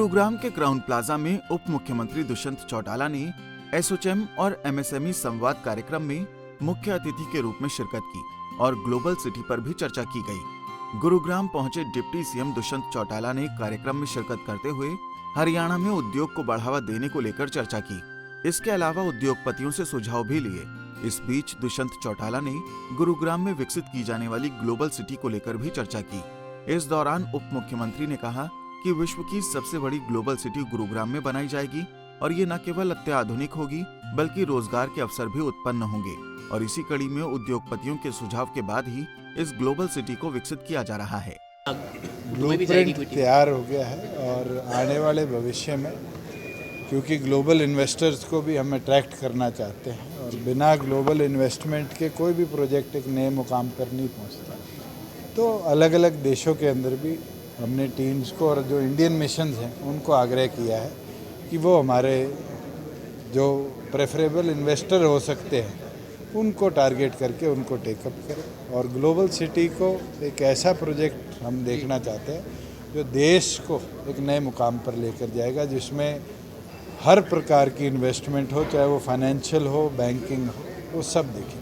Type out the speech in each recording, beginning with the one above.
गुरुग्राम के Crowne Plaza में उप मुख्यमंत्री दुष्यंत चौटाला ने एसोचैम और एमएसएमई संवाद कार्यक्रम में मुख्य अतिथि के रूप में शिरकत की और ग्लोबल सिटी पर भी चर्चा की गई। गुरुग्राम पहुंचे डिप्टी सीएम दुष्यंत चौटाला ने कार्यक्रम में शिरकत करते हुए हरियाणा में उद्योग को बढ़ावा देने को लेकर चर्चा की। इसके अलावा उद्योगपतियों से सुझाव भी लिए। इस बीच दुष्यंत चौटाला ने गुरुग्राम में विकसित की जाने वाली ग्लोबल सिटी को लेकर भी चर्चा की। इस दौरान उप मुख्यमंत्री ने कहा कि विश्व की सबसे बड़ी ग्लोबल सिटी गुरुग्राम में बनाई जाएगी और ये न केवल अत्याधुनिक होगी बल्कि रोजगार के अवसर भी उत्पन्न होंगे और इसी कड़ी में उद्योगपतियों के सुझाव के बाद ही इस ग्लोबल सिटी को विकसित किया जा रहा है। ब्लूप्रिंट तैयार हो गया है और आने वाले भविष्य में, क्योंकि ग्लोबल इन्वेस्टर्स को भी हम अट्रैक्ट करना चाहते हैं और बिना ग्लोबल इन्वेस्टमेंट के कोई भी प्रोजेक्ट एक नए मुकाम पर नहीं पहुंचता, तो अलग अलग देशों के अंदर भी हमने टीम्स को और जो इंडियन मिशंस हैं उनको आग्रह किया है कि वो हमारे जो प्रेफरेबल इन्वेस्टर हो सकते हैं उनको टारगेट करके उनको टेकअप करें और ग्लोबल सिटी को एक ऐसा प्रोजेक्ट हम देखना चाहते हैं जो देश को एक नए मुकाम पर लेकर जाएगा, जिसमें हर प्रकार की इन्वेस्टमेंट हो, चाहे वो फाइनेंशियल हो, बैंकिंग हो, वो सब देखें।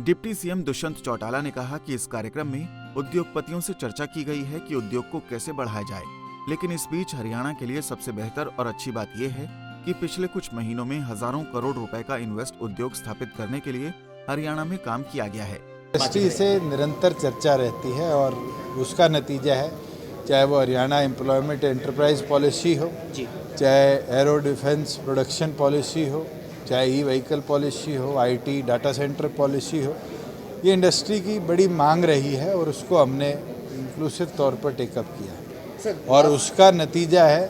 डिप्टी सीएम दुष्यंत चौटाला ने कहा कि इस कार्यक्रम में उद्योगपतियों से चर्चा की गई है कि उद्योग को कैसे बढ़ाया जाए, लेकिन इस बीच हरियाणा के लिए सबसे बेहतर और अच्छी बात यह है कि पिछले कुछ महीनों में हजारों करोड़ रुपए का इन्वेस्ट उद्योग स्थापित करने के लिए हरियाणा में काम किया गया है। इंडस्ट्री से निरंतर चर्चा रहती है और उसका नतीजा है, चाहे वो हरियाणा एम्प्लॉयमेंट एंटरप्राइज पॉलिसी हो, चाहे एरो डिफेंस प्रोडक्शन पॉलिसी हो, चाहे ई व्हीकल पॉलिसी हो, आईटी डाटा सेंटर पॉलिसी हो, ये इंडस्ट्री की बड़ी मांग रही है और उसको हमने इंक्लूसिव तौर पर टेकअप किया है और उसका नतीजा है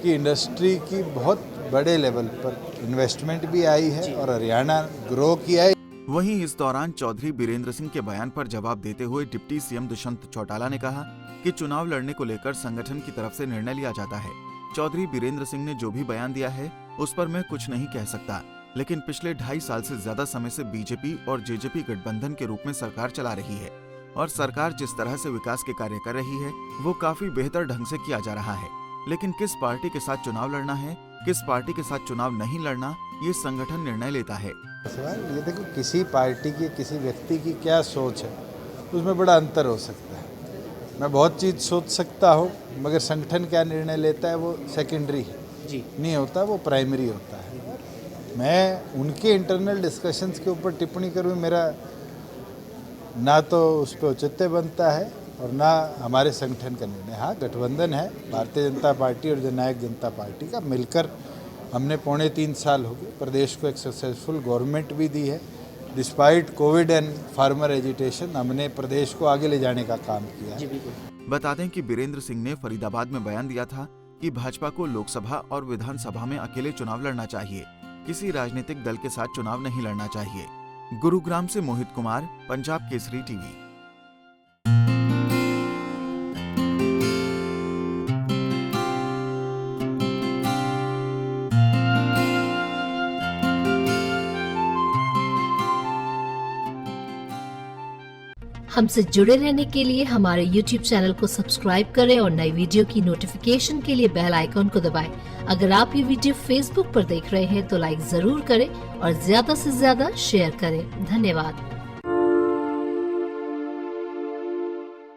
कि इंडस्ट्री की बहुत बड़े लेवल पर इन्वेस्टमेंट भी आई है और हरियाणा ग्रो किया है। वहीं इस दौरान चौधरी बीरेंद्र सिंह के बयान पर जवाब देते हुए डिप्टी सीएम दुष्यंत चौटाला ने कहा कि चुनाव लड़ने को लेकर संगठन की तरफ से निर्णय लिया जाता है। चौधरी बीरेंद्र सिंह ने जो भी बयान दिया है उस पर मैं कुछ नहीं कह सकता, लेकिन पिछले 2.5 साल से ज्यादा समय से बीजेपी और जेजेपी गठबंधन के रूप में सरकार चला रही है और सरकार जिस तरह से विकास के कार्य कर रही है वो काफी बेहतर ढंग से किया जा रहा है, लेकिन किस पार्टी के साथ चुनाव लड़ना है, किस पार्टी के साथ चुनाव नहीं लड़ना, ये संगठन निर्णय लेता है। सवाल ये देखो, किसी पार्टी की किसी व्यक्ति की क्या सोच है उसमें बड़ा अंतर हो सकता है। मैं बहुत चीज़ सोच सकता हूँ मगर संगठन क्या निर्णय लेता है वो सेकेंडरी है नहीं होता, वो प्राइमरी होता है। मैं उनके इंटरनल डिस्कशंस के ऊपर टिप्पणी करूँ, मेरा ना तो उस पर औचित्य बनता है और ना हमारे संगठन का निर्णय। हाँ, गठबंधन है भारतीय जनता पार्टी और जननायक जनता पार्टी का, मिलकर हमने 3.25 साल हो गए प्रदेश को एक सक्सेसफुल गवर्नमेंट भी दी है। Despite Covid and farmer agitation हमने प्रदेश को आगे ले जाने का काम किया। बता दें कि बीरेंद्र सिंह ने फरीदाबाद में बयान दिया था कि भाजपा को लोकसभा और विधानसभा में अकेले चुनाव लड़ना चाहिए, किसी राजनीतिक दल के साथ चुनाव नहीं लड़ना चाहिए। गुरुग्राम से मोहित कुमार, पंजाब केसरी टीवी। हमसे जुड़े रहने के लिए हमारे YouTube चैनल को सब्सक्राइब करें और नई वीडियो की नोटिफिकेशन के लिए बेल आइकॉन को दबाएं। अगर आप ये वीडियो Facebook पर देख रहे हैं तो लाइक जरूर करें और ज्यादा से ज्यादा शेयर करें। धन्यवाद।